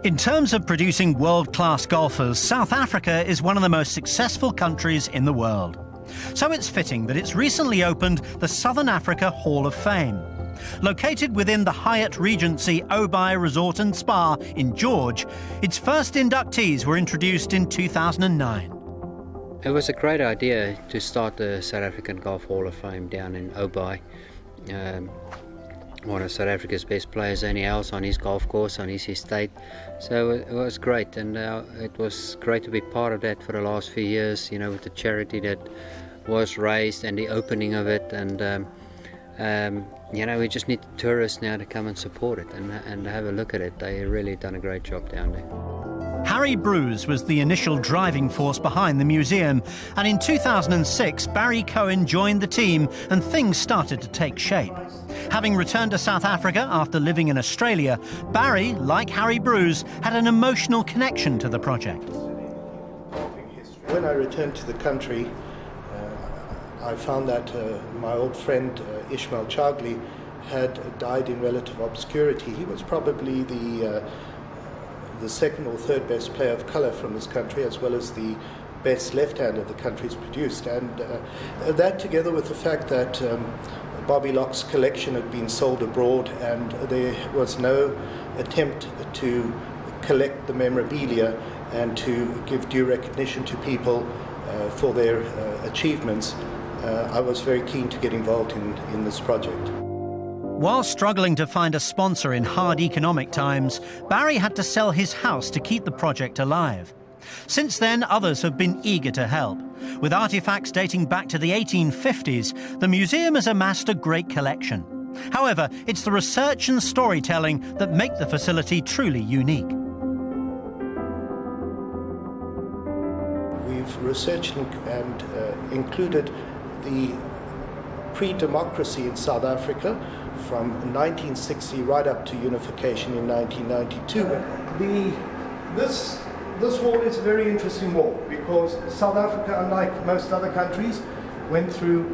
In terms of producing world-class golfers, South Africa is one of the most successful countries in the world. So it's fitting that it's recently opened the Southern Africa Hall of Fame. Located within the Hyatt Regency Obai Resort and Spa in George, its first inductees were introduced in 2009. It was a great idea to start the South African Golf Hall of Fame down in Obai. One of South Africa's best players, only else on his golf course, on his estate. So it was great, and it was great to be part of that for the last few years, you know, with the charity that was raised and the opening of it. And you know, we just need tourists now to come and support it and have a look at it. They really done a great job down there. Harry Bruce was the initial driving force behind the museum, and in 2006 Barry Cohen joined the team and things started to take shape. Having returned to South Africa after living in Australia, Barry, like Harry Bruce, had an emotional connection to the project. When I returned to the country, I found that my old friend Ishmael Chagli had died in relative obscurity. He was probably the second or third best player of colour from this country, as well as the best left-hander the country's produced. And that, together with the fact that Bobby Locke's collection had been sold abroad and there was no attempt to collect the memorabilia and to give due recognition to people for their achievements, I was very keen to get involved in this project. While struggling to find a sponsor in hard economic times, Barry had to sell his house to keep the project alive. Since then, others have been eager to help. With artifacts dating back to the 1850s, the museum has amassed a great collection. However, it's the research and storytelling that make the facility truly unique. We've researched and included the pre-democracy in South Africa from 1960 right up to unification in 1992. This wall is a very interesting wall because South Africa, unlike most other countries, went through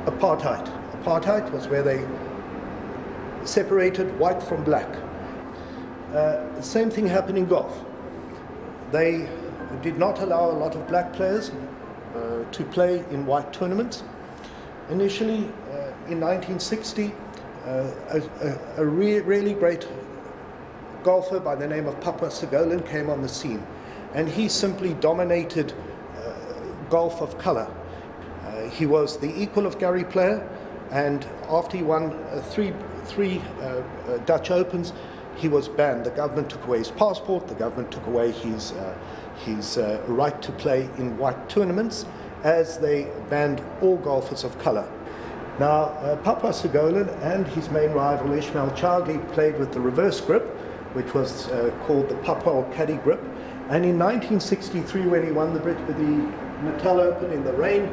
apartheid. Apartheid was where they separated white from black. The same thing happened in golf. They did not allow a lot of black players to play in white tournaments. Initially, in 1960, a really great golfer by the name of Papa Segolen came on the scene, and he simply dominated golf of colour. He was the equal of Gary Player, and after he won three Dutch Opens, he was banned. The government took away his passport, the government took away his right to play in white tournaments, as they banned all golfers of colour. Now, Papa Segolen and his main rival Ishmael Chagli played with the reverse grip, which was called the Papa or Caddy grip. And in 1963, when he won the Natal Open in the rain,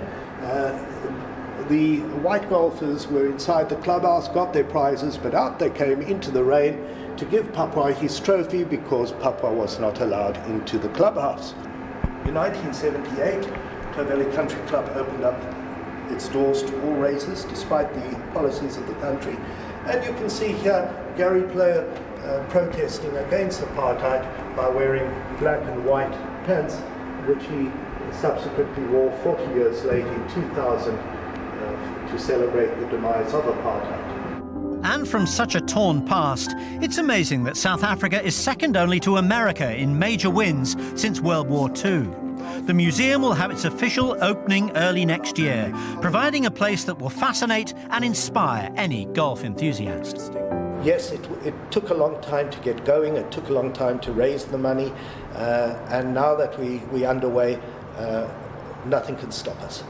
the white golfers were inside the clubhouse, got their prizes, but out they came into the rain to give Papa his trophy because Papa was not allowed into the clubhouse. In 1978, Clovelly Country Club opened up its doors to all races, despite the policies of the country. And you can see here Gary Player protesting against apartheid by wearing black and white pants, which he subsequently wore 40 years later in 2000 to celebrate the demise of apartheid. And from such a torn past, it's amazing that South Africa is second only to America in major wins since World War II. The museum will have its official opening early next year, providing a place that will fascinate and inspire any golf enthusiast. Yes, it took a long time to get going, it took a long time to raise the money, and now that we're underway, nothing can stop us.